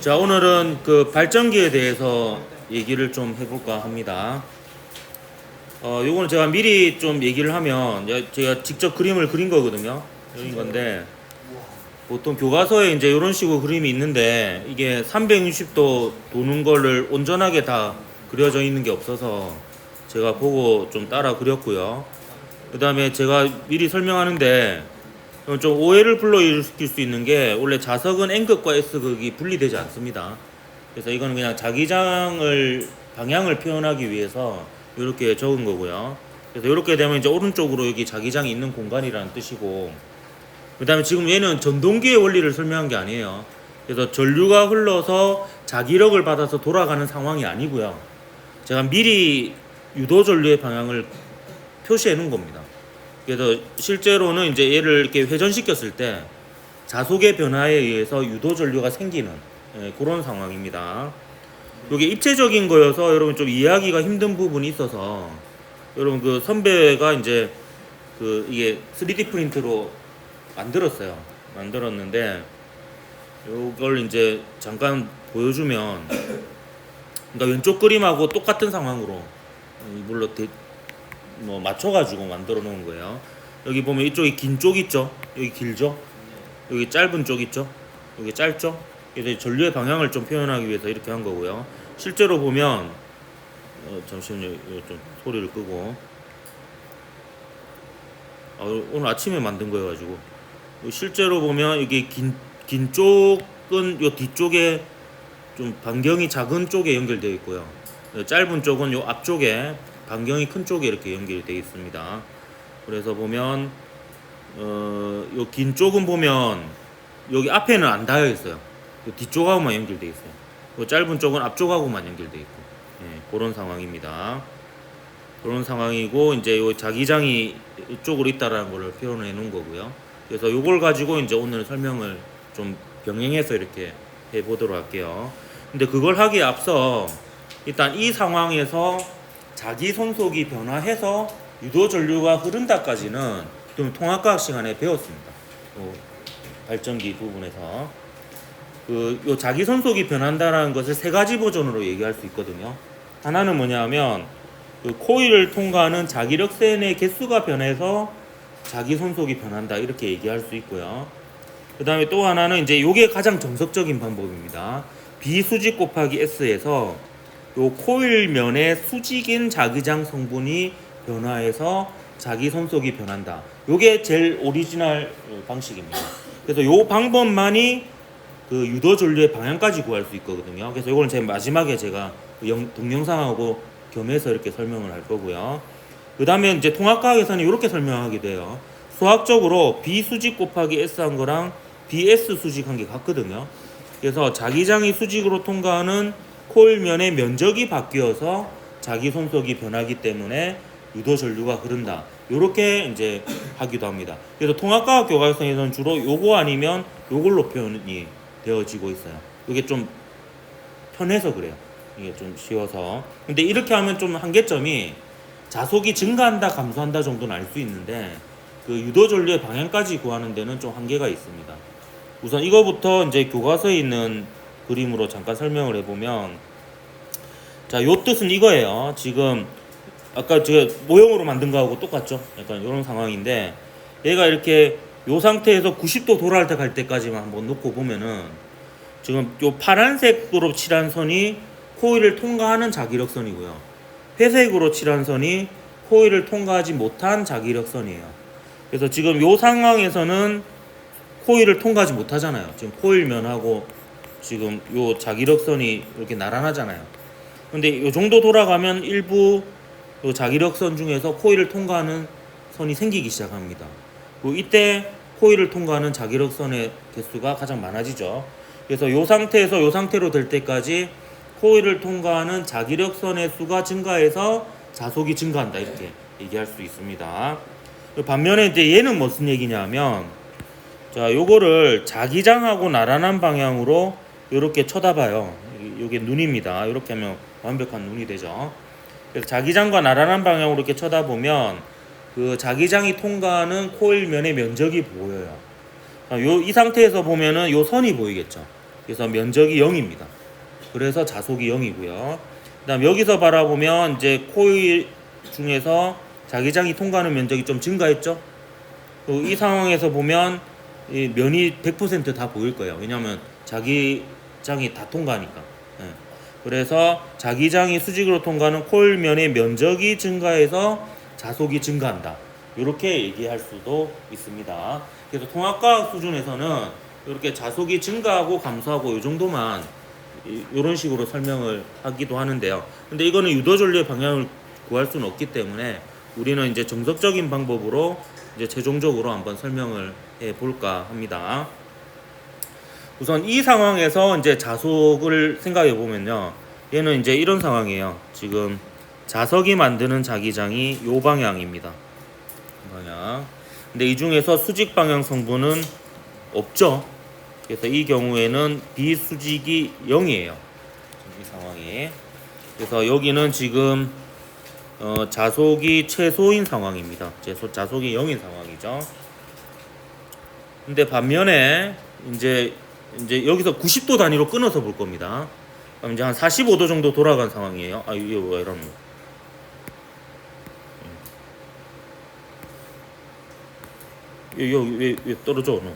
자, 오늘은 그 발전기에 대해서 얘기를 좀 해볼까 합니다. 요거는 제가 미리 좀 얘기를 하면 제가 직접 그림을 그린 거거든요. 그린 건데 보통 교과서에 이제 이런 식으로 그림이 있는데 이게 360도 도는 거를 온전하게 다 그려져 있는 게 없어서 제가 보고 좀 따라 그렸고요. 그 다음에 제가 미리 설명하는데 좀 오해를 불러일으킬 수 있는 게 원래 자석은 N극과 S극이 분리되지 않습니다. 그래서 이거는 그냥 자기장을 방향을 표현하기 위해서 이렇게 적은 거고요. 그래서 이렇게 되면 이제 오른쪽으로 여기 자기장이 있는 공간이라는 뜻이고, 그 다음에 지금 얘는 전동기의 원리를 설명한 게 아니에요. 그래서 전류가 흘러서 자기력을 받아서 돌아가는 상황이 아니고요. 제가 미리 유도 전류의 방향을 표시해 놓은 겁니다. 그래서 실제로는 이제 얘를 이렇게 회전시켰을 때 자속의 변화에 의해서 유도 전류가 생기는 그런 상황입니다. 이게 입체적인 거여서 여러분 좀 이해하기가 힘든 부분이 있어서 여러분 그 선배가 이제 그 이게 3D 프린트로 만들었는데 이걸 이제 잠깐 보여주면, 그러니까 왼쪽 그림하고 똑같은 상황으로 이걸로 뭐 맞춰가지고 만들어 놓은 거예요. 여기 보면 이쪽이 긴 쪽 있죠? 여기 길죠? 여기 짧은 쪽 있죠? 여기 짧죠? 그래서 전류의 방향을 좀 표현하기 위해서 이렇게 한 거고요. 실제로 보면 잠시만요. 좀 소리를 끄고, 오늘 아침에 만든 거여가지고 실제로 보면 이게 긴 쪽은 요 뒤쪽에 좀 반경이 작은 쪽에 연결되어 있고요. 짧은 쪽은 요 앞쪽에 반경이 큰 쪽에 이렇게 연결되어 있습니다. 그래서 보면 요 긴 쪽은 보면 여기 앞에는 안 닿여 있어요. 요 뒤쪽하고만 연결되어 있어요. 요 짧은 쪽은 앞쪽하고만 연결되어 있고, 그런 상황입니다. 그런 상황이고, 이제 요 자기장이 이쪽으로 있다라는 걸 표현해 놓은 거고요. 그래서 요걸 가지고 이제 오늘 설명을 좀 병행해서 이렇게 해 보도록 할게요. 근데 그걸 하기에 앞서 일단 이 상황에서 자기 손속이 변화해서 유도 전류가 흐른다까지는 좀 통합과학 시간에 배웠습니다. 발전기 부분에서 요 자기 손속이 변한다라는 것을 세 가지 버전으로 얘기할 수 있거든요. 하나는 뭐냐면 그 코일을 통과하는 자기력센의 개수가 변해서 자기 손속이 변한다, 이렇게 얘기할 수 있고요. 그 다음에 또 하나는 이제 요게 가장 정석적인 방법입니다. B수직 곱하기 S에서 요 코일 면의 수직인 자기장 성분이 변화해서 자기 손속이 변한다. 요게 제일 오리지널 방식입니다. 그래서 요 방법만이 그 유도 전류의 방향까지 구할 수 있거든요. 그래서 요거는 제 마지막에 제가 동영상하고 겸해서 이렇게 설명을 할 거고요. 그 다음에 이제 통합과학에서는 이렇게 설명하게 돼요. 수학적으로 B수직 곱하기 S 한 거랑 BS 수직 한 게 같거든요. 그래서 자기장이 수직으로 통과하는 코일면의 면적이 바뀌어서 자기 손속이 변하기 때문에 유도 전류가 흐른다. 요렇게 이제 하기도 합니다. 그래서 통합과학 교과서에서는 주로 요거 아니면 요걸로 표현이 되어지고 있어요. 이게 좀 편해서 그래요. 이게 좀 쉬워서. 근데 이렇게 하면 좀 한계점이 자속이 증가한다 감소한다 정도는 알 수 있는데 그 유도 전류의 방향까지 구하는 데는 좀 한계가 있습니다. 우선 이거부터 이제 교과서에 있는 그림으로 잠깐 설명을 해보면, 자, 요 뜻은 이거예요. 지금 아까 제가 모형으로 만든 거하고 똑같죠? 약간 이런 상황인데, 얘가 이렇게 요 상태에서 90도 돌아갈 때 갈 때까지만 한번 놓고 보면은 지금 요 파란색으로 칠한 선이 코일을 통과하는 자기력선이고요. 회색으로 칠한 선이 코일을 통과하지 못한 자기력선이에요. 그래서 지금 요 상황에서는 코일을 통과하지 못하잖아요. 지금 코일면하고 지금 요 자기력선이 이렇게 나란하잖아요. 근데 요 정도 돌아가면 일부 요 자기력선 중에서 코일을 통과하는 선이 생기기 시작합니다. 이때 코일을 통과하는 자기력선의 개수가 가장 많아지죠. 그래서 요 상태에서 요 상태로 될 때까지 코일을 통과하는 자기력선의 수가 증가해서 자속이 증가한다, 이렇게 얘기할 수 있습니다. 반면에 이제 얘는 무슨 얘기냐면, 자, 요거를 자기장하고 나란한 방향으로 이렇게 쳐다봐요. 이게 눈입니다. 이렇게 하면 완벽한 눈이 되죠. 그래서 자기장과 나란한 방향으로 이렇게 쳐다보면 그 자기장이 통과하는 코일 면의 면적이 보여요. 이 상태에서 보면은 요 선이 보이겠죠. 그래서 면적이 0입니다. 그래서 자속이 0이고요. 그다음 여기서 바라보면 이제 코일 중에서 자기장이 통과하는 면적이 좀 증가했죠. 이 상황에서 보면 이 면이 100% 다 보일 거예요. 왜냐하면 자기장이 다 통과하니까. 예. 그래서 자기장이 수직으로 통과하는 코일 면의 면적이 증가해서 자속이 증가한다. 이렇게 얘기할 수도 있습니다. 그래서 통합과학 수준에서는 이렇게 자속이 증가하고 감소하고 이 정도만 이런 식으로 설명을 하기도 하는데요. 근데 이거는 유도전류의 방향을 구할 수는 없기 때문에 우리는 이제 정석적인 방법으로 이제 최종적으로 한번 설명을 해 볼까 합니다. 우선 이 상황에서 이제 자속을 생각해 보면요. 얘는 이제 이런 상황이에요. 지금 자석이 만드는 자기장이 요 방향입니다. 방향. 근데 이 중에서 수직 방향 성분은 없죠. 그래서 이 경우에는 비수직이 0이에요. 이 상황이. 그래서 여기는 지금 자속이 최소인 상황입니다. 자속이 0인 상황이죠. 근데 반면에 이제 여기서 90도 단위로 끊어서 볼 겁니다. 그럼 이제 한 45도 정도 돌아간 상황이에요. 아, 이게 왜 이러노? 여기 왜 떨어져 너?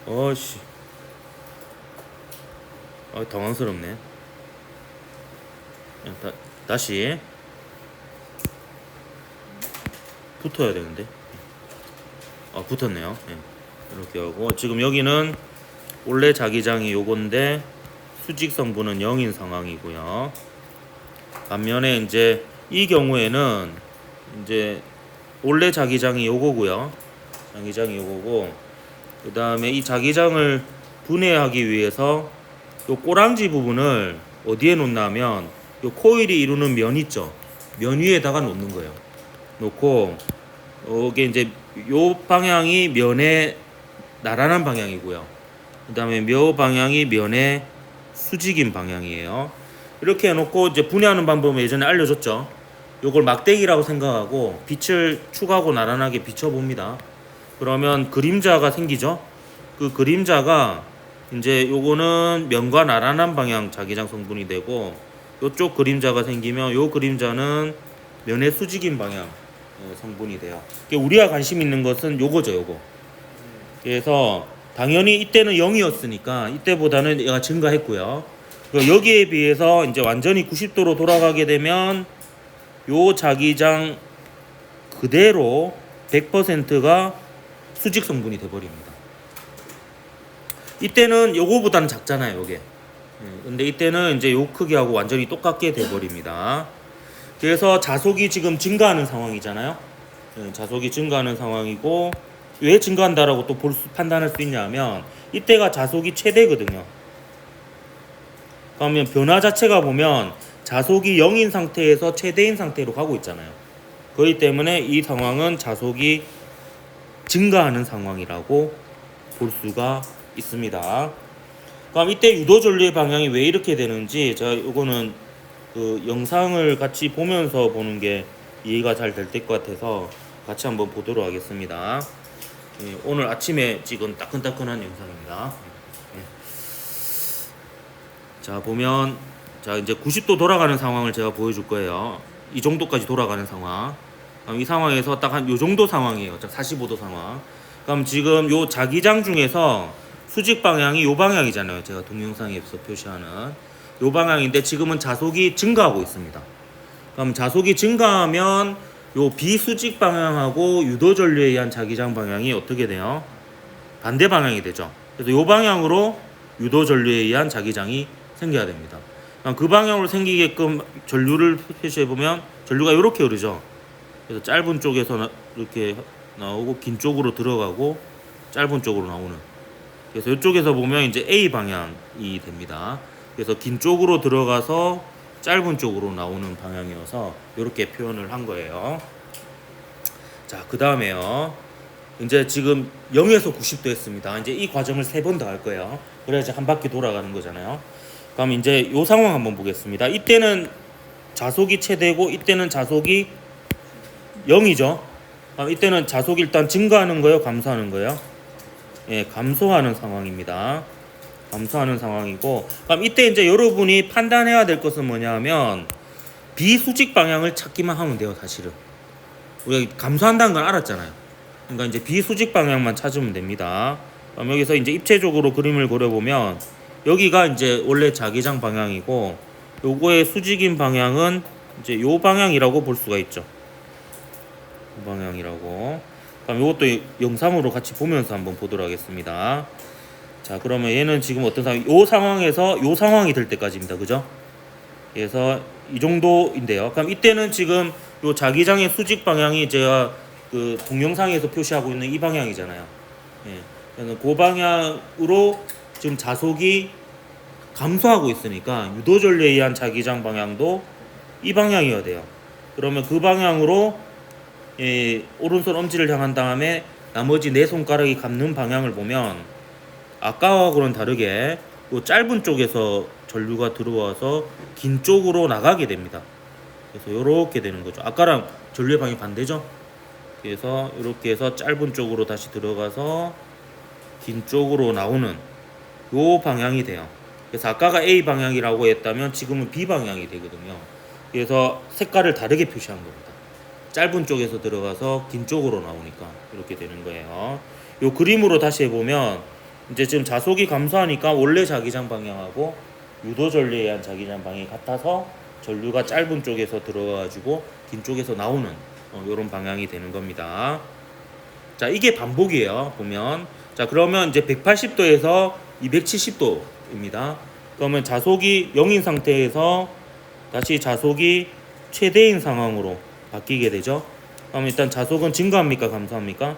어씨, 당황스럽네. 다시 붙어야 되는데. 붙었네요. 네. 이렇게 하고 지금 여기는 원래 자기장이 요건데 수직 성분은 0인 상황이고요. 반면에 이제 이 경우에는 이제 원래 자기장이 요거고요. 자기장이 요거고 그 다음에 이 자기장을 분해하기 위해서 요 꼬랑지 부분을 어디에 놓냐면 요 코일이 이루는 면 있죠. 면 위에다가 놓는 거예요. 놓고 이게 이제 요 방향이 면의 나란한 방향이고요. 그 다음에 묘 방향이 면의 수직인 방향이에요. 이렇게 해놓고 이제 분해하는 방법은 예전에 알려줬죠. 요걸 막대기라고 생각하고 빛을 축하고 나란하게 비춰봅니다. 그러면 그림자가 생기죠. 그 그림자가 이제 요거는 면과 나란한 방향 자기장 성분이 되고 요쪽 그림자가 생기면 요 그림자는 면의 수직인 방향 성분이 돼요. 우리가 관심 있는 것은 요거죠, 요거. 그래서 당연히 이때는 0이었으니까 이때보다는 얘가 증가했고요. 여기에 비해서 이제 완전히 90도로 돌아가게 되면 요 자기장 그대로 100%가 수직 성분이 돼 버립니다. 이때는 요거보다는 작잖아요, 요게. 근데 이때는 이제 요 크기하고 완전히 똑같게 돼 버립니다. 그래서 자속이 지금 증가하는 상황이잖아요. 자속이 증가하는 상황이고 왜 증가한다라고 또 판단할 수 있냐면 이때가 자속이 최대거든요. 그러면 변화 자체가 보면 자속이 0인 상태에서 최대인 상태로 가고 있잖아요. 그렇기 때문에 이 상황은 자속이 증가하는 상황이라고 볼 수가 있습니다. 그럼 이때 유도전류의 방향이 왜 이렇게 되는지 제가 이거는 그 영상을 같이 보면서 보는 게 이해가 잘 될 것 같아서 같이 한번 보도록 하겠습니다. 오늘 아침에 찍은 따끈따끈한 영상입니다. 자, 보면 자 이제 90도 돌아가는 상황을 제가 보여줄 거예요. 이 정도까지 돌아가는 상황. 이 상황에서 딱 한 요 정도 상황이에요. 45도 상황. 그럼 지금 요 자기장 중에서 수직 방향이 요 방향이잖아요. 제가 동영상에서 표시하는 요 방향인데 지금은 자속이 증가하고 있습니다. 그럼 자속이 증가하면 요 비수직 방향하고 유도전류에 의한 자기장 방향이 어떻게 돼요? 반대 방향이 되죠. 그래서 요 방향으로 유도전류에 의한 자기장이 생겨야 됩니다. 그 방향으로 생기게끔 전류를 표시해 보면 전류가 이렇게 흐르죠. 그래서 짧은 쪽에서 이렇게 나오고 긴 쪽으로 들어가고 짧은 쪽으로 나오는. 그래서 이쪽에서 보면 이제 A 방향이 됩니다. 그래서 긴 쪽으로 들어가서 짧은 쪽으로 나오는 방향이어서 이렇게 표현을 한 거예요. 자, 그 다음에요. 이제 지금 0에서 90도 했습니다. 이제 이 과정을 3번 더 할 거예요. 그래야지 한 바퀴 돌아가는 거잖아요. 그럼 이제 이 상황 한번 보겠습니다. 이때는 자속이 최대고 이때는 자속이 0이죠. 그럼 이때는 자속이 일단 증가하는 거예요, 감소하는 거예요? 예, 감소하는 상황입니다. 감소하는 상황이고, 그럼 이때 이제 여러분이 판단해야 될 것은 뭐냐면 비수직 방향을 찾기만 하면 돼요. 사실은 우리가 감소한다는 걸 알았잖아요. 그러니까 이제 비수직 방향만 찾으면 됩니다. 그럼 여기서 이제 입체적으로 그림을 그려보면 여기가 이제 원래 자기장 방향이고 요거의 수직인 방향은 이제 요 방향이라고 볼 수가 있죠. 요 방향이라고. 그럼 요것도 영상으로 같이 보면서 한번 보도록 하겠습니다. 자, 그러면 얘는 지금 어떤 상황? 요 상황에서 요 상황이 될 때까지입니다. 그죠? 그래서 이 정도인데요. 그럼 이때는 지금 요 자기장의 수직 방향이 제가 그 동영상에서 표시하고 있는 이 방향이잖아요. 예. 그래서 그 방향으로 지금 자속이 감소하고 있으니까 유도전류에 의한 자기장 방향도 이 방향이어야 돼요. 그러면 그 방향으로 오른손 엄지를 향한 다음에 나머지 네 손가락이 감는 방향을 보면 아까하고는 다르게 요 짧은 쪽에서 전류가 들어와서 긴 쪽으로 나가게 됩니다. 그래서 이렇게 되는 거죠. 아까랑 전류의 방향이 반대죠. 그래서 이렇게 해서 짧은 쪽으로 다시 들어가서 긴 쪽으로 나오는 요 방향이 돼요. 그래서 아까가 A 방향이라고 했다면 지금은 B 방향이 되거든요. 그래서 색깔을 다르게 표시한 겁니다. 짧은 쪽에서 들어가서 긴 쪽으로 나오니까 이렇게 되는 거예요. 요 그림으로 다시 해보면 이제 지금 자속이 감소하니까 원래 자기장 방향하고 유도 전류에 의한 자기장 방향이 같아서 전류가 짧은 쪽에서 들어가가지고 긴 쪽에서 나오는 이런 방향이 되는 겁니다. 자, 이게 반복이에요. 보면 자, 그러면 이제 180도에서 270도입니다. 그러면 자속이 0인 상태에서 다시 자속이 최대인 상황으로 바뀌게 되죠. 그럼 일단 자속은 증가합니까? 감소합니까?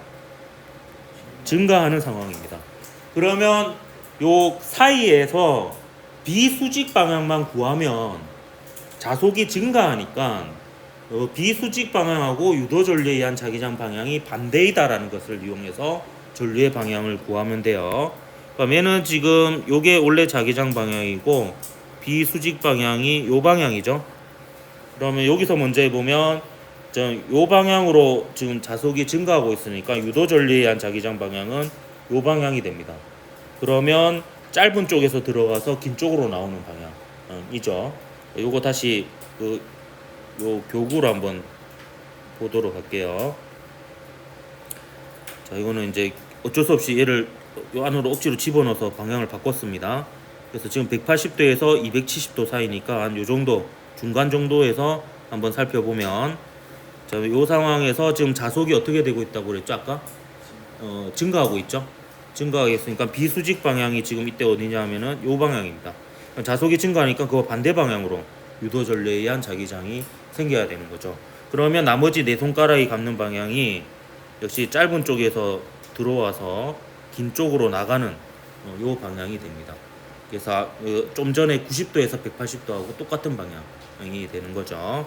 증가하는 상황입니다. 그러면 요 사이에서 비수직 방향만 구하면 자속이 증가하니까 비수직 방향하고 유도 전류에 의한 자기장 방향이 반대이다라는 것을 이용해서 전류의 방향을 구하면 돼요. 그럼 얘는 지금 요게 원래 자기장 방향이고 비수직 방향이 요 방향이죠. 그러면 여기서 먼저 해보면 요 방향으로 지금 자속이 증가하고 있으니까 유도 전류에 의한 자기장 방향은 요 방향이 됩니다. 그러면 짧은 쪽에서 들어가서 긴 쪽으로 나오는 방향이죠. 요거 다시 요 교구로 한번 보도록 할게요. 자, 이거는 이제 어쩔 수 없이 얘를 요 안으로 억지로 집어넣어서 방향을 바꿨습니다. 그래서 지금 180도에서 270도 사이니까 한 요 정도 중간 정도에서 한번 살펴보면 자, 요 상황에서 지금 자속이 어떻게 되고 있다고 그랬죠? 아까 증가하고 있죠. 증가하겠으니까 비수직 방향이 지금 이때 어디냐 하면은 요 방향입니다. 자속이 증가하니까 그거 반대 방향으로 유도 전류에 의한 자기장이 생겨야 되는 거죠. 그러면 나머지 네 손가락이 감는 방향이 역시 짧은 쪽에서 들어와서 긴 쪽으로 나가는 요 방향이 됩니다. 그래서 좀 전에 90도에서 180도하고 똑같은 방향이 되는 거죠.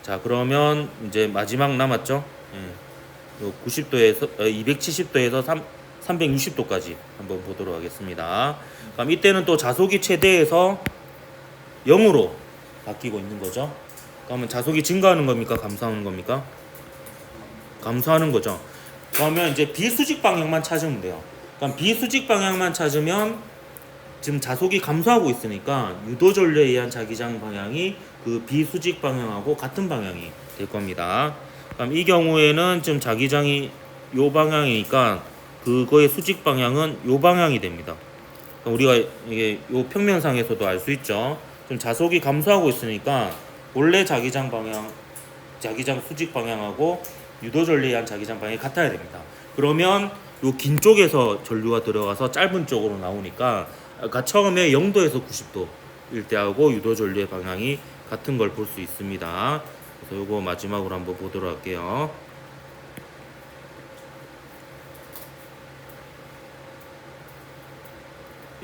자, 그러면 이제 마지막 남았죠. 예. 요 90도에서 270도에서 360도까지 한번 보도록 하겠습니다. 그럼 이때는 또 자속이 최대에서 0으로 바뀌고 있는 거죠. 그러면 자속이 증가하는 겁니까? 감소하는 겁니까? 감소하는 거죠. 그러면 이제 비수직 방향만 찾으면 돼요. 그럼 비수직 방향만 찾으면 지금 자속이 감소하고 있으니까 유도 전류에 의한 자기장 방향이 그 비수직 방향하고 같은 방향이 될 겁니다. 그럼 이 경우에는 지금 자기장이 요 방향이니까 그거의 수직 방향은 요 방향이 됩니다. 우리가 이게 요 평면상에서도 알 수 있죠. 좀 자속이 감소하고 있으니까 원래 자기장 방향, 자기장 수직 방향하고 유도 전류에 의한 자기장 방향이 같아야 됩니다. 그러면 요 긴 쪽에서 전류가 들어가서 짧은 쪽으로 나오니까 아까 처음에 0도에서 90도일 때하고 유도 전류의 방향이 같은 걸 볼 수 있습니다. 그래서 요거 마지막으로 한번 보도록 할게요.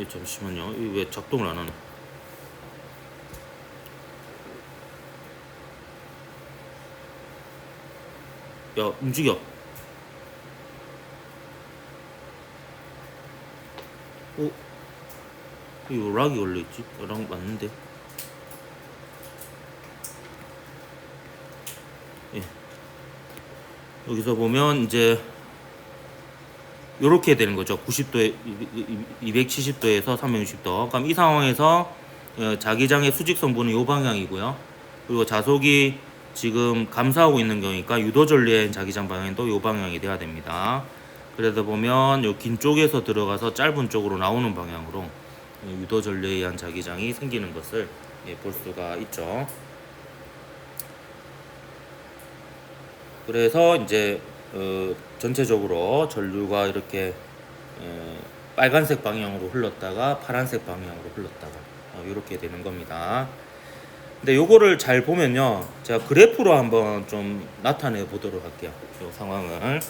잠시만요. 이거 왜 작동을 안 하나? 야, 움직여. 이거 락이 걸려있지? 락 맞는데? 예. 여기서 보면 이제 요렇게 되는 거죠. 90도에 270도에서 360도. 그럼 이 상황에서 자기장의 수직 성분은 요 방향이고요. 그리고 자속이 지금 감소하고 있는 경우니까 유도 전류의 자기장 방향도 요 방향이 돼야 됩니다. 그러다 보면 요 긴 쪽에서 들어가서 짧은 쪽으로 나오는 방향으로 유도 전류에 의한 자기장이 생기는 것을 볼 수가 있죠. 그래서 이제 전체적으로 전류가 이렇게 빨간색 방향으로 흘렀다가 파란색 방향으로 흘렀다가 이렇게 되는 겁니다. 근데 요거를 잘 보면요, 제가 그래프로 한번 좀 나타내 보도록 할게요. 이 상황을.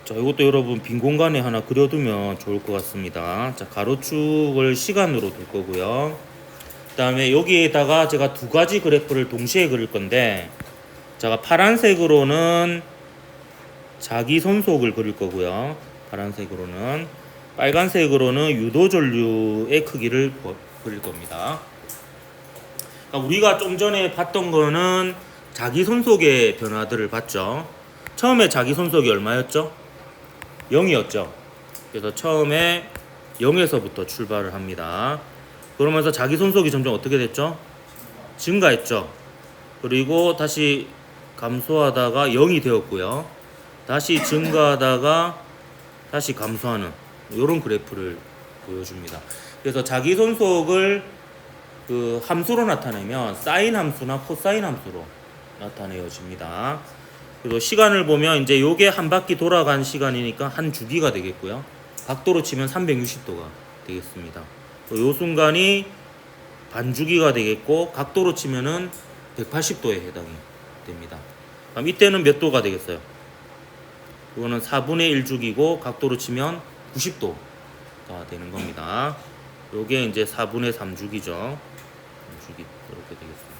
자, 이것도 여러분 빈 공간에 하나 그려두면 좋을 것 같습니다. 자, 가로축을 시간으로 둘 거고요. 그 다음에 여기에다가 제가 두 가지 그래프를 동시에 그릴 건데, 제가 파란색으로는 자기 손속을 그릴 거고요. 파란색으로는. 빨간색으로는 유도 전류의 크기를 그릴 겁니다. 그러니까 우리가 좀 전에 봤던 거는 자기 손속의 변화들을 봤죠. 처음에 자기 손속이 얼마였죠? 0이었죠. 그래서 처음에 0에서부터 출발을 합니다. 그러면서 자기 손속이 점점 어떻게 됐죠? 증가했죠. 그리고 다시 감소하다가 0이 되었고요. 다시 증가하다가 다시 감소하는 이런 그래프를 보여줍니다. 그래서 자기 손속을 그 함수로 나타내면 사인 함수나 코사인 함수로 나타내어집니다. 그리고 시간을 보면 이제 요게 한 바퀴 돌아간 시간이니까 한 주기가 되겠고요. 각도로 치면 360도가 되겠습니다. 요 순간이 반주기가 되겠고, 각도로 치면은 180도에 해당이 됩니다. 그럼 이때는 몇 도가 되겠어요? 이거는 4분의 1주기고 각도로 치면 90도가 되는 겁니다. 요게 이제 4분의 3주기죠. 주기 이렇게 되겠습니다.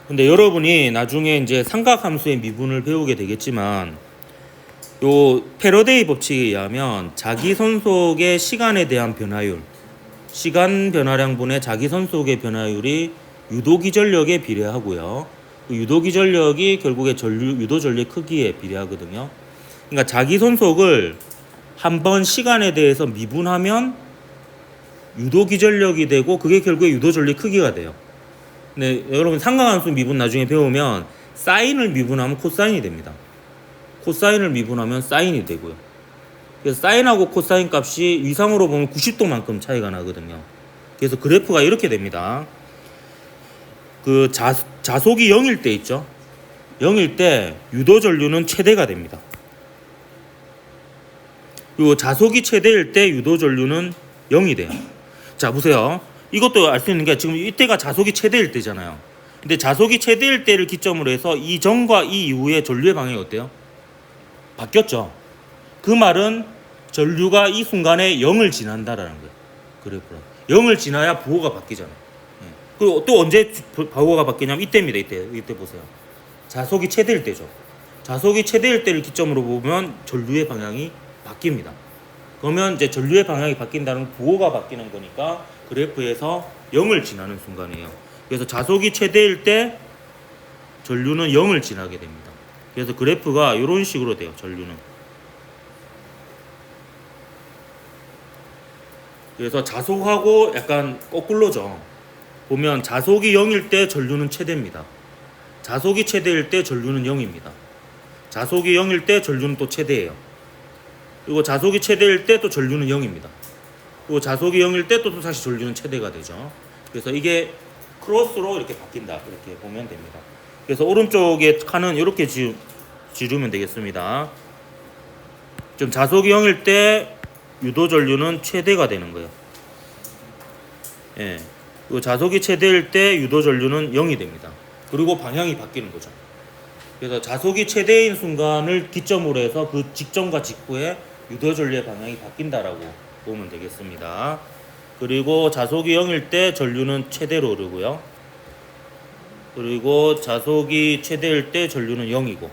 근데 여러분이 나중에 이제 삼각함수의 미분을 배우게 되겠지만, 요 패러데이 법칙에 의하면 자기 손속의 시간에 대한 변화율, 시간 변화량분의 자기 손속의 변화율이 유도기전력에 비례하고요. 그 유도기전력이 결국에 유도 전류의 크기에 비례하거든요. 그러니까 자기 손속을 한번 시간에 대해서 미분하면 유도기전력이 되고, 그게 결국에 유도 전류의 크기가 돼요. 근데 여러분 삼각함수 미분 나중에 배우면 사인을 미분하면 코사인이 됩니다. 코사인을 미분하면 사인이 되고요. 그래서 사인하고 코사인 값이 위상으로 보면 90도만큼 차이가 나거든요. 그래서 그래프가 이렇게 됩니다. 그 자속이 0일 때 있죠. 0일 때 유도 전류는 최대가 됩니다. 그리고 자속이 최대일 때 유도 전류는 0이 돼요. 자, 보세요. 이것도 알 수 있는 게, 지금 이때가 자속이 최대일 때잖아요. 근데 자속이 최대일 때를 기점으로 해서 이 전과 이 이후의 전류의 방향이 어때요? 바뀌었죠. 그 말은 전류가 이 순간에 0을 지난다라는 거예요. 그래프로 0을 지나야 부호가 바뀌잖아요. 그리고 또 언제 부호가 바뀌냐면 이때입니다. 이때 보세요. 자속이 최대일 때죠. 자속이 최대일 때를 기점으로 보면 전류의 방향이 바뀝니다. 그러면 이제 전류의 방향이 바뀐다는 부호가 바뀌는 거니까 그래프에서 0을 지나는 순간이에요. 그래서 자속이 최대일 때 전류는 0을 지나게 됩니다. 그래서 그래프가 이런 식으로 돼요. 전류는. 그래서 자속하고 약간 거꾸로죠. 보면 자속이 0일 때 전류는 최대입니다. 자속이 최대일 때 전류는 0입니다. 자속이 0일 때 전류는 또 최대예요. 그리고 자속이 최대일 때 또 전류는 0입니다. 그리고 자속이 0일 때 또 다시 전류는 최대가 되죠. 그래서 이게 크로스로 이렇게 바뀐다. 이렇게 보면 됩니다. 그래서 오른쪽에 칸은 이렇게 지르면 되겠습니다. 좀 자속이 0일 때 유도 전류는 최대가 되는 거예요. 예. 그리고 자속이 최대일 때 유도 전류는 0이 됩니다. 그리고 방향이 바뀌는 거죠. 그래서 자속이 최대인 순간을 기점으로 해서 그 직전과 직후에 유도 전류의 방향이 바뀐다라고 보면 되겠습니다. 그리고 자속이 0일 때 전류는 최대로 오르고요. 그리고 자속이 최대일 때 전류는 0이고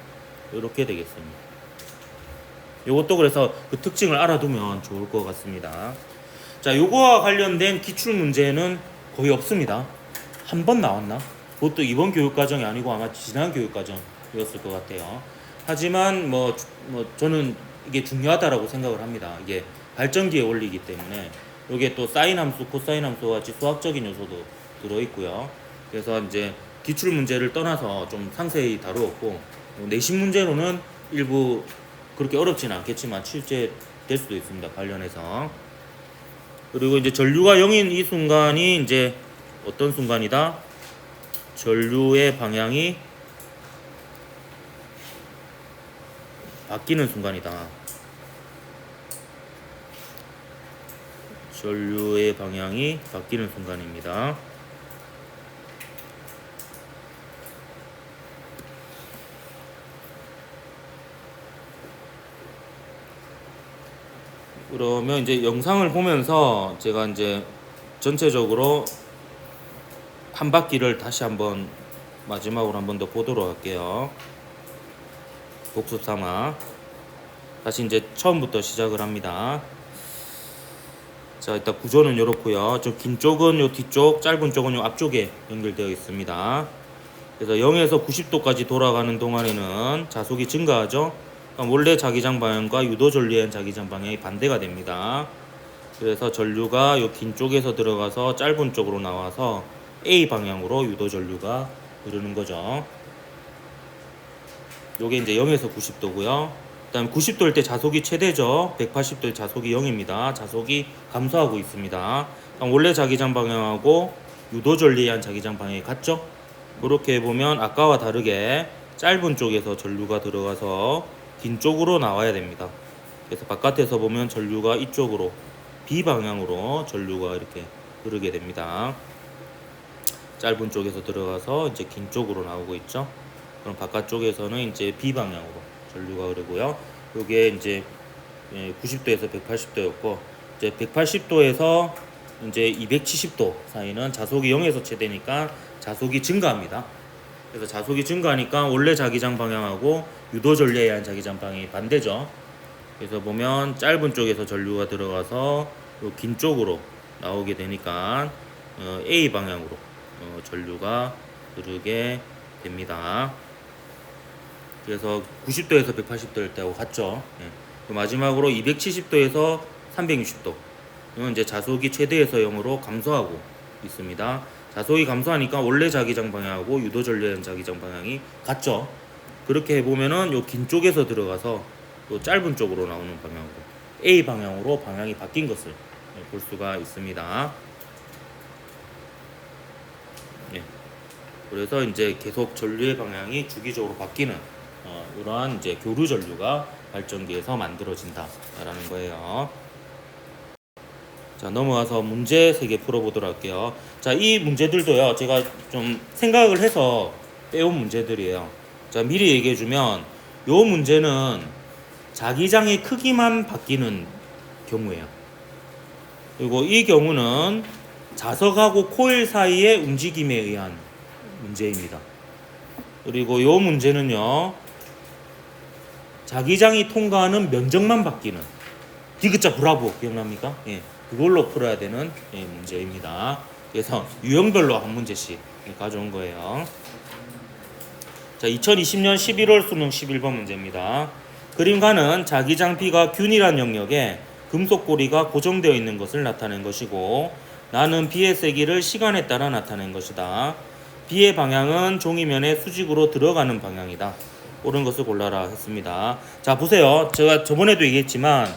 이렇게 되겠습니다. 이것도 그래서 그 특징을 알아두면 좋을 것 같습니다. 자, 요거와 관련된 기출 문제는 거의 없습니다. 한 번 나왔나? 그것도 이번 교육과정이 아니고 아마 지난 교육과정이었을 것 같아요. 하지만 뭐 저는 이게 중요하다라고 생각을 합니다. 이게 발전기의 원리이기 때문에 이게 또 사인 함수, 코사인 함수와 같이 수학적인 요소도 들어있고요. 그래서 이제 기출 문제를 떠나서 좀 상세히 다루었고, 내신 문제로는 일부 그렇게 어렵지는 않겠지만 출제될 수도 있습니다. 관련해서. 그리고 이제 전류가 0인 이 순간이 이제 어떤 순간이다? 전류의 방향이 바뀌는 순간이다. 전류의 방향이 바뀌는 순간입니다. 그러면 이제 영상을 보면서 제가 이제 전체적으로 한 바퀴를 다시 한번 마지막으로 한 번 더 보도록 할게요. 복습 삼아 다시 이제 처음부터 시작을 합니다. 자, 일단 구조는 이렇고요. 저 긴 쪽은 요 뒤쪽, 짧은 쪽은 요 앞쪽에 연결되어 있습니다. 그래서 0에서 90도까지 돌아가는 동안에는 자속이 증가하죠. 그러니까 원래 자기장 방향과 유도 전류에 의한 자기장 방향이 반대가 됩니다. 그래서 전류가 요 긴 쪽에서 들어가서 짧은 쪽으로 나와서 A 방향으로 유도 전류가 흐르는 거죠. 요게 이제 0에서 90도고요. 그다음 90도일 때 자속이 최대죠. 180도의 자속이 0입니다. 자속이 감소하고 있습니다. 원래 자기장 방향하고 유도 전류에 의한 자기장 방향이 같죠. 그렇게 보면 아까와 다르게 짧은 쪽에서 전류가 들어가서 긴 쪽으로 나와야 됩니다. 그래서 바깥에서 보면 전류가 이쪽으로 B 방향으로 전류가 이렇게 흐르게 됩니다. 짧은 쪽에서 들어가서 이제 긴 쪽으로 나오고 있죠. 그럼 바깥쪽에서는 이제 B 방향으로 전류가 흐르고요. 요게 이제 90도에서 180도였고, 이제 180도에서 이제 270도 사이는 자속이 0에서 최대니까 자속이 증가합니다. 그래서 자속이 증가하니까 원래 자기장 방향하고 유도 전류에 의한 자기장 방향이 반대죠. 그래서 보면 짧은 쪽에서 전류가 들어가서 요 긴 쪽으로 나오게 되니까 A 방향으로 전류가 흐르게 됩니다. 그래서 90도에서 180도일 때하고 같죠. 예. 마지막으로 270도에서 360도. 이건 이제 자속이 최대에서 0으로 감소하고 있습니다. 자속이 감소하니까 원래 자기장 방향하고 유도 전류에 의한 자기장 방향이 같죠. 그렇게 해보면은 요 긴 쪽에서 들어가서 또 짧은 쪽으로 나오는 방향으로 A 방향으로 방향이 바뀐 것을 볼 수가 있습니다. 예. 그래서 이제 계속 전류의 방향이 주기적으로 바뀌는 이러한 이제 교류 전류가 발전기에서 만들어진다라는 거예요. 자, 넘어가서 문제 3개 풀어보도록 할게요. 자, 이 문제들도요, 제가 좀 생각을 해서 빼온 문제들이에요. 자, 미리 얘기해주면 요 문제는 자기장의 크기만 바뀌는 경우예요. 그리고 이 경우는 자석하고 코일 사이의 움직임에 의한 문제입니다. 그리고 요 문제는요, 자기장이 통과하는 면적만 바뀌는 디귿자 브라보 기억납니까? 예, 그걸로 풀어야 되는 문제입니다. 그래서 유형별로 한 문제씩 가져온 거예요. 자, 2020년 11월 수능 11번 문제입니다. 그림과는 자기장 B가 균일한 영역에 금속 고리가 고정되어 있는 것을 나타낸 것이고, 나는 B의 세기를 시간에 따라 나타낸 것이다. B의 방향은 종이면에 수직으로 들어가는 방향이다. 옳은 것을 골라라 했습니다. 자, 보세요. 제가 저번에도 얘기했지만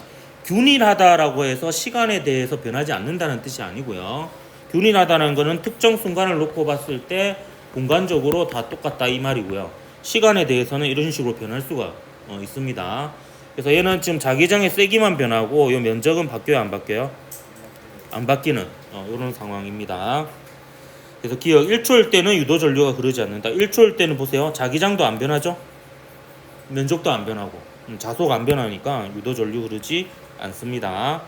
균일하다라고 해서 시간에 대해서 변하지 않는다는 뜻이 아니고요. 균일하다는 것은 특정 순간을 놓고 봤을 때 공간적으로 다 똑같다 이 말이고요. 시간에 대해서는 이런 식으로 변할 수가 있습니다. 그래서 얘는 지금 자기장의 세기만 변하고 이 면적은 바뀌어요, 안 바뀌어요? 안 바뀌는 이런 상황입니다. 그래서 기억 1초일 때는 유도 전류가 흐르지 않는다. 1초일 때는 보세요. 자기장도 안 변하죠? 면적도 안 변하고 자속 안 변하니까 유도 전류 흐르지 않습니다.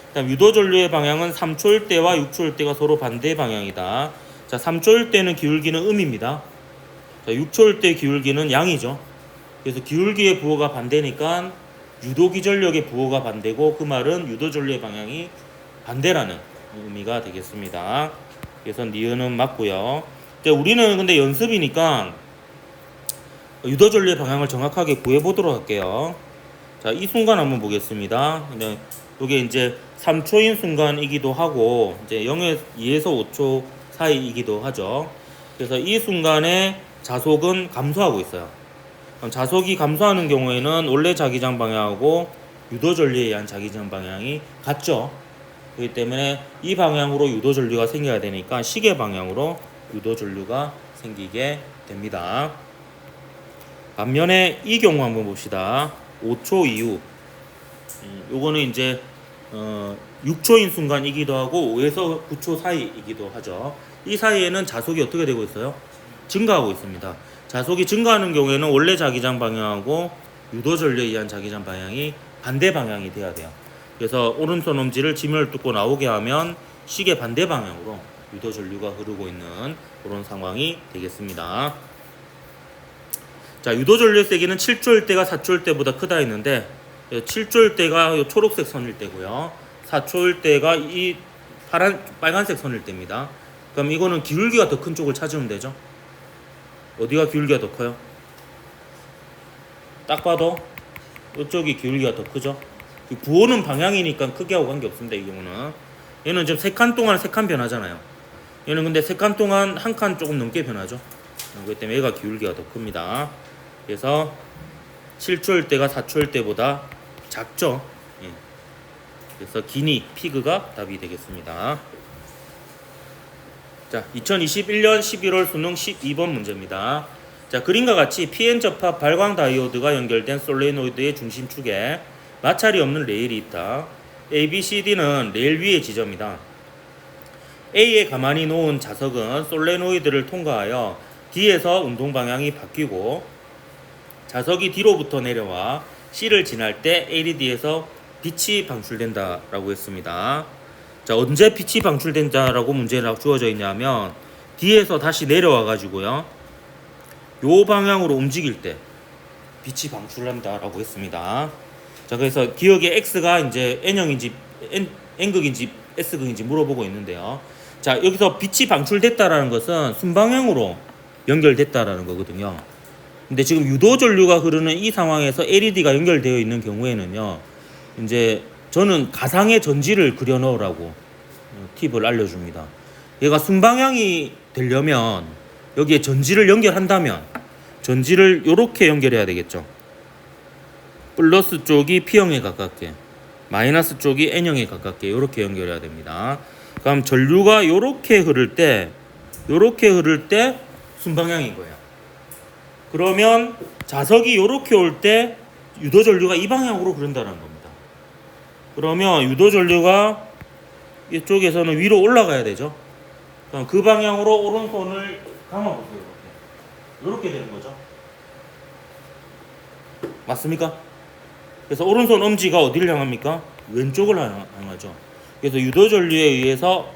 그다음 유도 전류의 방향은 3초일 때와 6초일 때가 서로 반대 방향이다. 자, 3초일 때는 기울기는 음입니다. 자, 6초일 때 기울기는 양이죠. 그래서 기울기의 부호가 반대니까 유도 기전력의 부호가 반대고, 그 말은 유도 전류의 방향이 반대라는 의미가 되겠습니다. 그래서 니은은 맞고요. 우리는 근데 연습이니까 유도전류의 방향을 정확하게 구해보도록 할게요. 자, 이 순간 한번 보겠습니다. 이게 이제 3초인 순간이기도 하고 이제 2에서 5초 사이이기도 하죠. 그래서 이 순간에 자속은 감소하고 있어요. 그럼 자속이 감소하는 경우에는 원래 자기장 방향하고 유도전류에 의한 자기장 방향이 같죠. 그렇기 때문에 이 방향으로 유도전류가 생겨야 되니까 시계 방향으로 유도전류가 생기게 됩니다. 반면에 이 경우 한번 봅시다. 5초 이후 요거는 이제 6초인 순간이기도 하고 5에서 9초 사이이기도 하죠. 이 사이에는 자속이 어떻게 되고 있어요? 증가하고 있습니다. 자속이 증가하는 경우에는 원래 자기장 방향하고 유도전류에 의한 자기장 방향이 반대 방향이 돼야 돼요. 그래서 오른손 엄지를 지면을 뚫고 나오게 하면 시계 반대 방향으로 유도전류가 흐르고 있는 그런 상황이 되겠습니다. 자, 유도전류의 세기는 7조일 때가 4조일 때보다 크다 했는데 7조일 때가 이 초록색 선일 때고요. 4초일 때가 이 빨간색 선일 때입니다. 그럼 이거는 기울기가 더 큰 쪽을 찾으면 되죠. 어디가 기울기가 더 커요? 딱 봐도 이쪽이 기울기가 더 크죠. 부호는 방향이니까 크기하고 관계없습니다. 이 경우는 얘는 지금 3칸 동안 3칸 변하잖아요. 얘는 근데 3칸 동안 1칸 조금 넘게 변하죠. 그렇기 때문에 얘가 기울기가 더 큽니다. 그래서 7초일 때가 4초일 때보다 작죠. 예. 그래서 기니, 피그가 답이 되겠습니다. 자, 2021년 11월 수능 12번 문제입니다. 자, 그림과 같이 PN 접합 발광 다이오드가 연결된 솔레노이드의 중심축에 마찰이 없는 레일이 있다. A, B, C, D는 레일 위의 지점이다. A에 가만히 놓은 자석은 솔레노이드를 통과하여 D에서 운동 방향이 바뀌고 자석이 D로부터 내려와 C를 지날 때 LED에서 빛이 방출된다라고 했습니다. 자, 언제 빛이 방출된다라고 문제가 주어져 있냐면 D에서 다시 내려와 가지고요. 요 방향으로 움직일 때 빛이 방출한다라고 했습니다. 자, 그래서 기억에 X가 이제 N형인지 N극인지 S극인지 물어보고 있는데요. 자, 여기서 빛이 방출됐다라는 것은 순방향으로 연결됐다라는 거거든요. 근데 지금 유도전류가 흐르는 이 상황에서 LED가 연결되어 있는 경우에는요, 이제 저는 가상의 전지를 그려 넣으라고 팁을 알려줍니다. 얘가 순방향이 되려면 여기에 전지를 연결한다면 전지를 이렇게 연결해야 되겠죠. 플러스 쪽이 P형에 가깝게, 마이너스 쪽이 N형에 가깝게 이렇게 연결해야 됩니다. 그럼 전류가 이렇게 흐를 때 순방향인 거예요. 그러면 자석이 이렇게 올 때 유도전류가 이 방향으로 흐른다는 겁니다. 그러면 유도전류가 이쪽에서는 위로 올라가야 되죠. 그럼 그 방향으로 오른손을 감아보세요. 이렇게 되는 거죠. 맞습니까? 그래서 오른손 엄지가 어디를 향합니까? 왼쪽을 향하죠. 그래서 유도전류에 의해서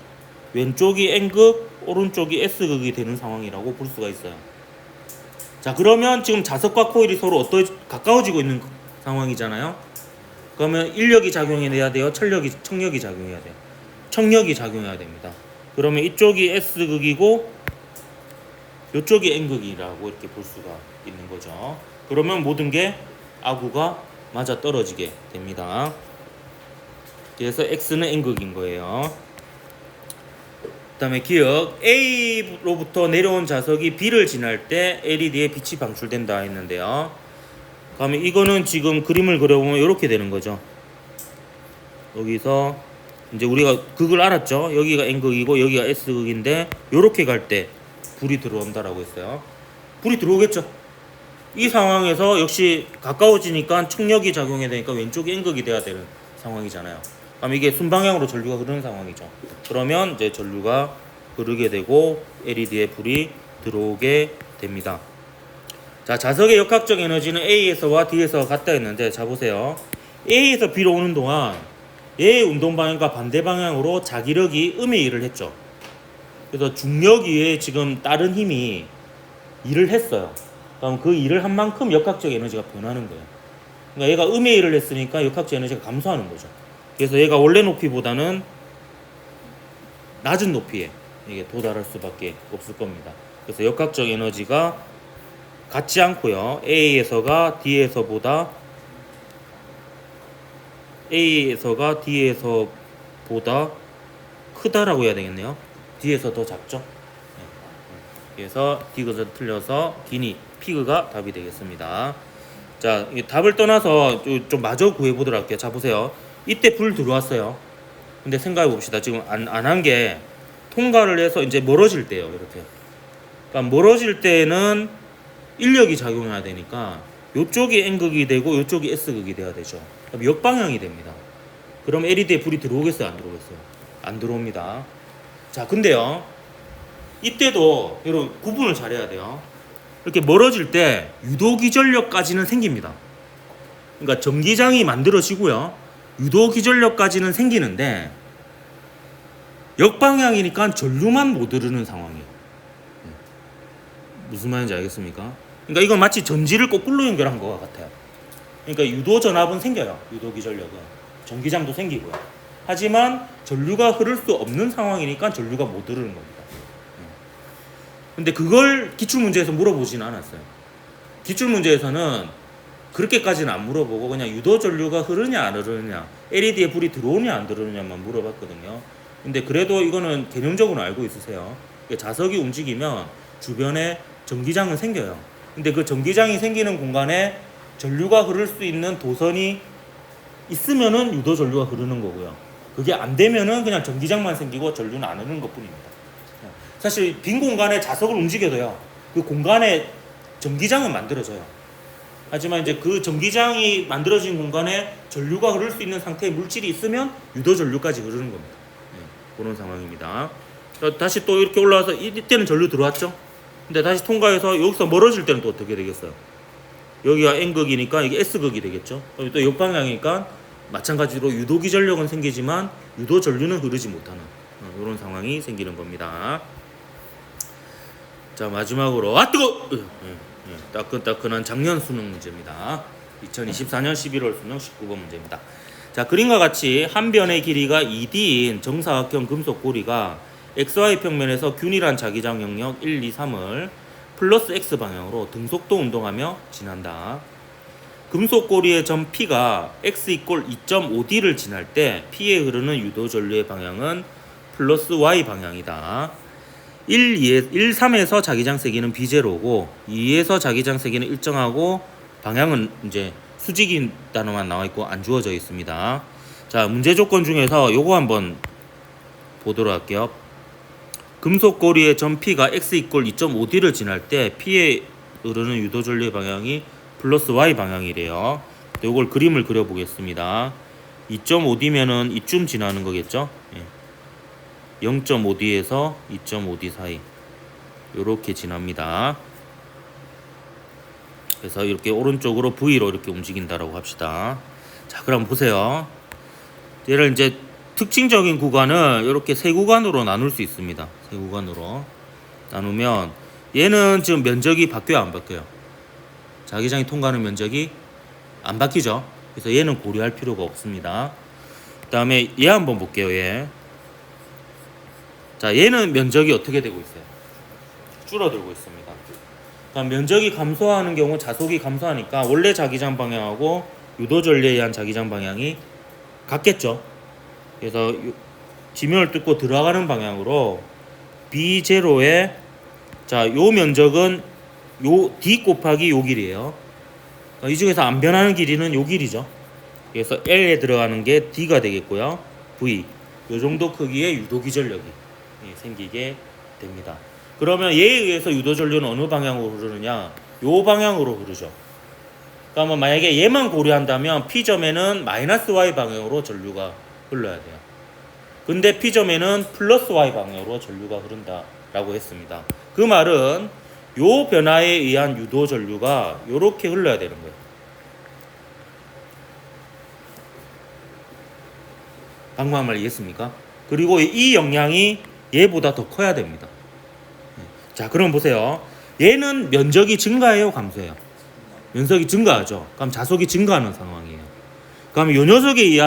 왼쪽이 N극, 오른쪽이 S극이 되는 상황이라고 볼 수가 있어요. 자, 그러면 지금 자석과 코일이 서로 가까워지고 있는 상황이잖아요. 그러면 인력이 작용해야 돼요? 청력이 작용해야 돼요? 청력이 작용해야 됩니다. 그러면 이쪽이 S극이고 이쪽이 N극이라고 이렇게 볼 수가 있는 거죠. 그러면 모든 게 아구가 맞아 떨어지게 됩니다. 그래서 X는 N극인 거예요. 그 다음에 기억, A로부터 내려온 자석이 B를 지날 때 LED에 빛이 방출된다 했는데요. 그러면 이거는 지금 그림을 그려보면 이렇게 되는 거죠. 여기서 이제 우리가 극을 알았죠. 여기가 N극이고 여기가 S극인데 이렇게 갈 때 불이 들어온다라고 했어요. 불이 들어오겠죠. 이 상황에서 역시 가까워지니까 청력이 작용해야 되니까 왼쪽이 N극이 돼야 되는 상황이잖아요. 그럼 이게 순방향으로 전류가 흐르는 상황이죠. 그러면 이제 전류가 흐르게 되고 LED에 불이 들어오게 됩니다. 자, 자석의 역학적 에너지는 A에서와 D에서 같다 했는데, 자 보세요. A에서 B로 오는 동안 A의 운동 방향과 반대 방향으로 자기력이 음의 일을 했죠. 그래서 중력 위에 지금 다른 힘이 일을 했어요. 그럼 그 일을 한 만큼 역학적 에너지가 변하는 거예요. 그러니까 얘가 음의 일을 했으니까 역학적 에너지가 감소하는 거죠. 그래서 얘가 원래 높이보다는 낮은 높이에 이게 도달할 수밖에 없을 겁니다. 그래서 역학적 에너지가 같지 않고요. A에서가 D에서보다 크다라고 해야 되겠네요. D에서 더 작죠. 네. 그래서 D가 틀려서 기니 피그가 답이 되겠습니다. 자, 이 답을 떠나서 좀 마저 구해보도록 할게요. 자, 보세요. 이때 불 들어왔어요. 근데 생각해 봅시다. 지금 안 한 게 통과를 해서 이제 멀어질 때요. 이렇게. 그러니까 멀어질 때는 인력이 작용해야 되니까 이쪽이 N극이 되고 이쪽이 S극이 돼야 되죠. 그럼 역방향이 됩니다. 그럼 LED에 불이 들어오겠어요? 안 들어오겠어요? 안 들어옵니다. 자, 근데요. 이때도 여러분 구분을 잘해야 돼요. 이렇게 멀어질 때 유도기전력까지는 생깁니다. 그러니까 전기장이 만들어지고요. 유도기전력까지는 생기는데 역방향이니까 전류만 못 흐르는 상황이에요. 무슨 말인지 알겠습니까? 그러니까 이건 마치 전지를 거꾸로 연결한 것과 같아요. 그러니까 유도 전압은 생겨요. 유도기전력은 전기장도 생기고요. 하지만 전류가 흐를 수 없는 상황이니까 전류가 못 흐르는 겁니다. 근데 그걸 기출문제에서 물어보지는 않았어요. 기출문제에서는 그렇게까지는 안 물어보고 그냥 유도 전류가 흐르냐 안 흐르냐, LED에 불이 들어오냐 안 들어오냐만 물어봤거든요. 근데 그래도 이거는 개념적으로 알고 있으세요. 자석이 움직이면 주변에 전기장은 생겨요. 근데 그 전기장이 생기는 공간에 전류가 흐를 수 있는 도선이 있으면은 유도 전류가 흐르는 거고요. 그게 안 되면은 그냥 전기장만 생기고 전류는 안 흐르는 것뿐입니다. 사실 빈 공간에 자석을 움직여도요. 그 공간에 전기장은 만들어져요. 하지만 이제 그 전기장이 만들어진 공간에 전류가 흐를 수 있는 상태의 물질이 있으면 유도 전류까지 흐르는 겁니다. 그런 상황입니다. 다시 또 이렇게 올라와서 이때는 전류 들어왔죠. 근데 다시 통과해서 여기서 멀어질 때는 또 어떻게 되겠어요? 여기가 N극이니까 이게 S극이 되겠죠. 또 역방향이니까 마찬가지로 유도기 전력은 생기지만 유도 전류는 흐르지 못하는 이런 상황이 생기는 겁니다. 자, 마지막으로 뜨거! 따끈따끈한 작년 수능 문제입니다. 2024년 11월 수능 19번 문제입니다. 자, 그림과 같이 한 변의 길이가 2D인 정사각형 금속 고리가 XY 평면에서 균일한 자기장 영역 1, 2, 3을 플러스 X 방향으로 등속도 운동하며 지난다. 금속 고리의 점 P가 X 이꼴 2.5D를 지날 때 P에 흐르는 유도 전류의 방향은 플러스 Y 방향이다. 1, 3에서 자기장 세기는 B0고 2에서 자기장 세기는 일정하고 방향은 이제 수직인 단어만 나와 있고 안 주어져 있습니다. 자, 문제 조건 중에서 요거 한번 보도록 할게요. 금속 고리의 점 P가 X 이꼴 2.5D를 지날 때 P에 흐르는 유도 전류의 방향이 플러스 Y 방향이래요. 요걸 그림을 그려 보겠습니다. 2.5D면은 이쯤 지나는 거겠죠? 0.5D에서 2.5D 사이 요렇게 지납니다. 그래서 이렇게 오른쪽으로 V로 이렇게 움직인다라고 합시다. 자, 그럼 보세요. 얘를 이제 특징적인 구간을 이렇게 세 구간으로 나눌 수 있습니다. 세 구간으로 나누면 얘는 지금 면적이 바뀌어요, 안 바뀌어요? 자기장이 통과하는 면적이 안 바뀌죠. 그래서 얘는 고려할 필요가 없습니다. 그 다음에 얘 한번 볼게요. 얘. 자, 얘는 면적이 어떻게 되고 있어요? 줄어들고 있습니다. 그러니까 면적이 감소하는 경우 자속이 감소하니까 원래 자기장 방향하고 유도 전류에 의한 자기장 방향이 같겠죠. 그래서 지면을 뚫고 들어가는 방향으로 B0에 자, 요 면적은 요 D 곱하기 요 길이에요. 이 중에서 안 변하는 길이는 요 길이죠. 그래서 L에 들어가는 게 D가 되겠고요. V 요 정도 크기의 유도기 전력이 생기게 됩니다. 그러면 얘에 의해서 유도 전류는 어느 방향으로 흐르느냐? 요 방향으로 흐르죠. 그러면 만약에 얘만 고려한다면 P점에는 마이너스 Y 방향으로 전류가 흘러야 돼요. 근데 P점에는 플러스 Y 방향으로 전류가 흐른다라고 했습니다. 그 말은 요 변화에 의한 유도 전류가 요렇게 흘러야 되는 거예요. 방금 한 말 이해했습니까? 그리고 이 영향이 얘보다 더 커야 됩니다. 자, 그럼 보세요. 얘는 면적이 증가해요, 감소해요? 면적이 증가하죠. 그럼 자속이 증가하는 상황이에요. 그럼 요 녀석의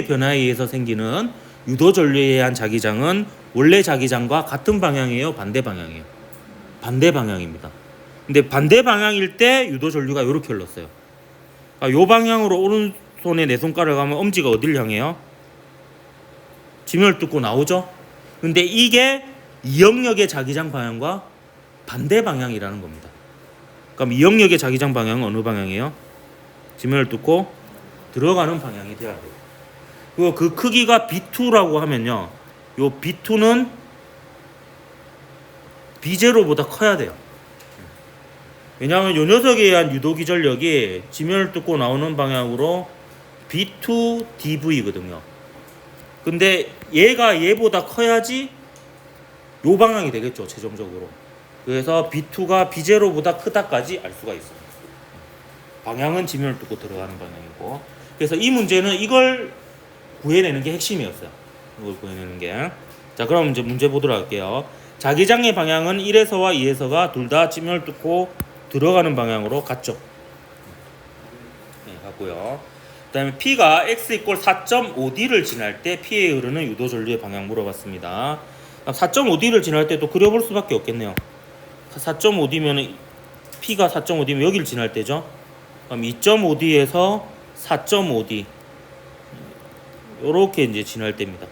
변화에 의해서 생기는 유도 전류에 의한 자기장은 원래 자기장과 같은 방향이에요, 반대 방향이에요? 반대 방향입니다. 근데 반대 방향일 때 유도 전류가 이렇게 흘렀어요. 요 방향으로 오른손에 내 손가락을 가면 엄지가 어딜 향해요? 지면을 뚫고 나오죠. 근데 이게 이역력의 자기장 방향과 반대 방향이라는 겁니다. 그럼 이역력의 자기장 방향은 어느 방향이에요? 지면을 뚫고 들어가는 방향이 돼야 돼요. 그리고 그 크기가 B2라고 하면요, 요 B2는 B0보다 커야 돼요. 왜냐하면 요 녀석에 의한 유도기전력이 지면을 뚫고 나오는 방향으로 B2DV거든요. 근데 얘가 얘보다 커야지 요 방향이 되겠죠, 최종적으로. 그래서 B2가 B0보다 크다까지 알 수가 있습니다. 방향은 지면을 뚫고 들어가는 방향이고. 그래서 이 문제는 이걸 구해내는 게 핵심이었어요. 이걸 구해내는 게. 자, 그럼 이제 문제 보도록 할게요. 자기장의 방향은 1에서와 2에서가 둘 다 지면을 뚫고 들어가는 방향으로 같죠. 네, 같고요. 그 다음에 P가 X = 4.5D를 지날 때 P에 흐르는 유도 전류의 방향 물어봤습니다. 4.5D를 지날 때 또 그려볼 수밖에 없겠네요. 4.5D면 P가 4.5D면 여기를 지날 때죠. 그럼 2.5D에서 4.5D 요렇게 이제 지날 때입니다.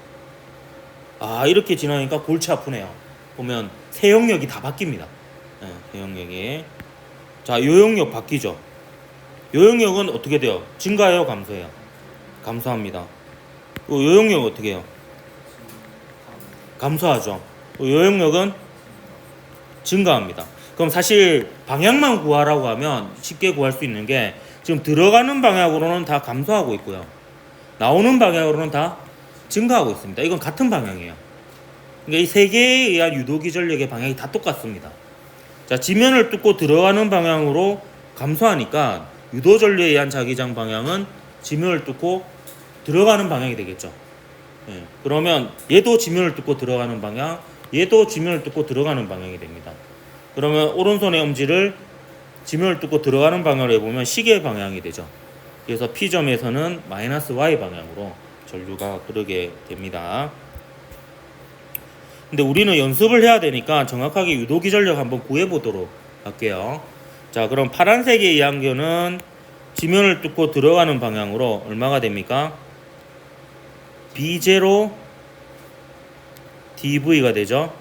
이렇게 지나니까 골치 아프네요. 보면 세역력이 다 바뀝니다. 네, 세역력이. 자, 요역력 바뀌죠. 요역력은 어떻게 돼요? 증가해요, 감소해요? 감소합니다. 요역력 어떻게 해요? 감소하죠. 요역력은 증가합니다. 그럼 사실 방향만 구하라고 하면 쉽게 구할 수 있는 게 지금 들어가는 방향으로는 다 감소하고 있고요. 나오는 방향으로는 다 증가하고 있습니다. 이건 같은 방향이에요. 그러니까 이 세 개에 의한 유도기전력의 방향이 다 똑같습니다. 자, 지면을 뚫고 들어가는 방향으로 감소하니까 유도전류에 의한 자기장 방향은 지면을 뚫고 들어가는 방향이 되겠죠. 예, 그러면 얘도 지면을 뚫고 들어가는 방향, 얘도 지면을 뚫고 들어가는 방향이 됩니다. 그러면 오른손의 엄지를 지면을 뚫고 들어가는 방향으로 해보면 시계 방향이 되죠. 그래서 P점에서는 -Y 방향으로 전류가 흐르게 됩니다. 근데 우리는 연습을 해야 되니까 정확하게 유도기전력 한번 구해보도록 할게요. 자, 그럼 파란색의 이항교는 지면을 뚫고 들어가는 방향으로 얼마가 됩니까? B0 DV가 되죠.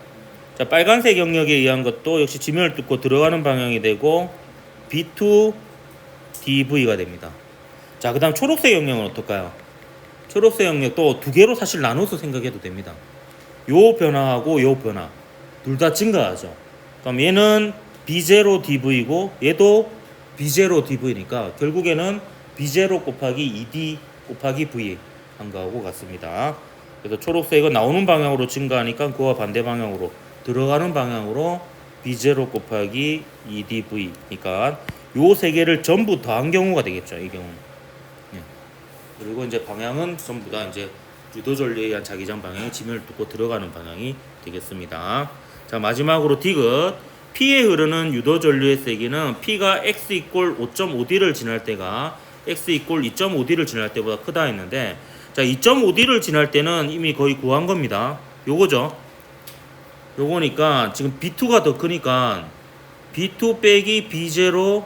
자, 빨간색 영역에 의한 것도 역시 지면을 뚫고 들어가는 방향이 되고 B2 DV가 됩니다. 자, 그 다음 초록색 영역은 어떨까요? 초록색 영역도 두 개로 사실 나눠서 생각해도 됩니다. 요 변화하고 요 변화 둘 다 증가하죠. 그럼 얘는 B0 DV고 얘도 B0 DV니까 결국에는 B0 곱하기 2D 곱하기 V 한 거하고 같습니다. 그래서 초록색은 나오는 방향으로 증가하니까 그와 반대 방향으로 들어가는 방향으로 B0 곱하기 2DV니까 요 세 개를 전부 더한 경우가 되겠죠. 이 경우. 예. 그리고 이제 방향은 전부 다 이제 유도전류에 의한 자기장 방향이 지면을 뚫고 들어가는 방향이 되겠습니다. 자, 마지막으로 디귿. P에 흐르는 유도전류의 세기는 P가 X = 5.5D를 지날 때가 X = 2.5D를 지날 때보다 크다 했는데, 자, 2.5D를 지날 때는 이미 거의 구한 겁니다. 요거죠. 요거니까 지금 B2가 더 크니까 B2 빼기 B0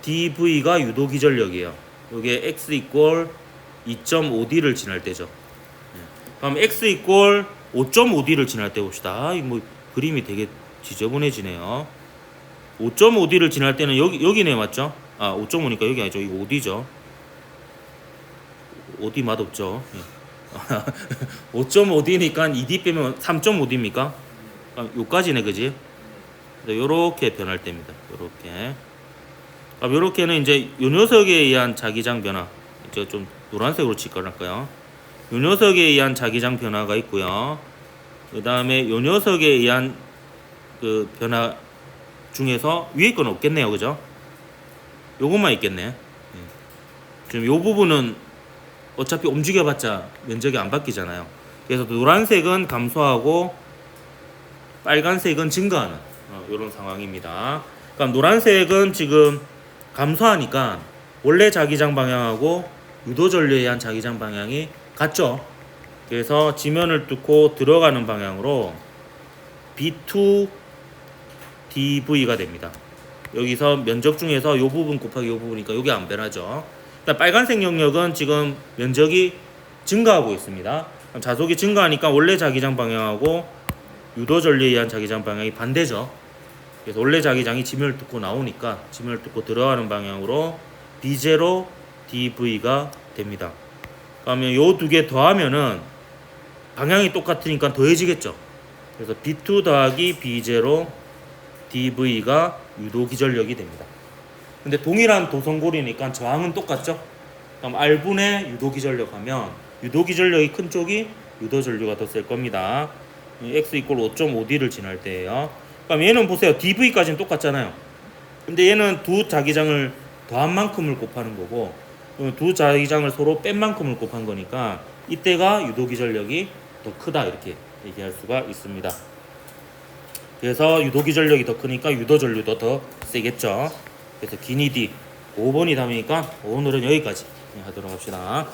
DV가 유도기전력이에요. 요게 X = 2.5D를 지날 때죠. 그럼 X = 5.5D를 지날 때 봅시다. 뭐 그림이 되게 지저분해지네요. 5.5D를 지날 때는 여기네, 맞죠? 5.5니까 여기 아니죠. 이거 5D죠. 5D 맛없죠. 5.5D니까 2D 빼면 3.5D입니까? 요까지네, 그지? 요렇게 변할 때입니다. 요렇게. 요렇게는 이제 요 녀석에 의한 자기장 변화. 이제 좀 노란색으로 칠거랄까요? 요 녀석에 의한 자기장 변화가 있고요. 그 다음에 요 녀석에 의한 그 변화 중에서 위에 건 없겠네요, 그죠? 요것만 있겠네. 지금 요 부분은 어차피 움직여봤자 면적이 안 바뀌잖아요. 그래서 노란색은 감소하고 빨간색은 증가하는 이런 상황입니다. 그럼 노란색은 지금 감소하니까 원래 자기장 방향하고 유도전류에 의한 자기장 방향이 같죠. 그래서 지면을 뚫고 들어가는 방향으로 B2 DV가 됩니다. 여기서 면적 중에서 이 부분 곱하기 이 부분이니까 여기 안 변하죠. 그러니까 빨간색 영역은 지금 면적이 증가하고 있습니다. 자속이 증가하니까 원래 자기장 방향하고 유도 전류에 의한 자기장 방향이 반대죠. 그래서 원래 자기장이 지면을 뚫고 나오니까 지면을 뚫고 들어가는 방향으로 B0 DV가 됩니다. 그러면 요 두 개 더하면은 방향이 똑같으니까 더해지겠죠. 그래서 B2 더하기 B0 DV가 유도 기전력이 됩니다. 근데 동일한 도성고리니까 저항은 똑같죠. 그럼 R분의 유도 기전력 하면 유도 기전력이 큰 쪽이 유도 전류가 더 셀 겁니다. X 이꼴 5.5D를 지날 때예요. 그럼 얘는 보세요. DV까지는 똑같잖아요. 근데 얘는 두 자기장을 더한 만큼을 곱하는 거고 두 자기장을 서로 뺀 만큼을 곱한 거니까 이때가 유도 기전력이 더 크다 이렇게 얘기할 수가 있습니다. 그래서 유도 기전력이 더 크니까 유도 전류도 더 세겠죠. 그래서 기니 D 5번이 답이니까 오늘은 여기까지 하도록 합시다.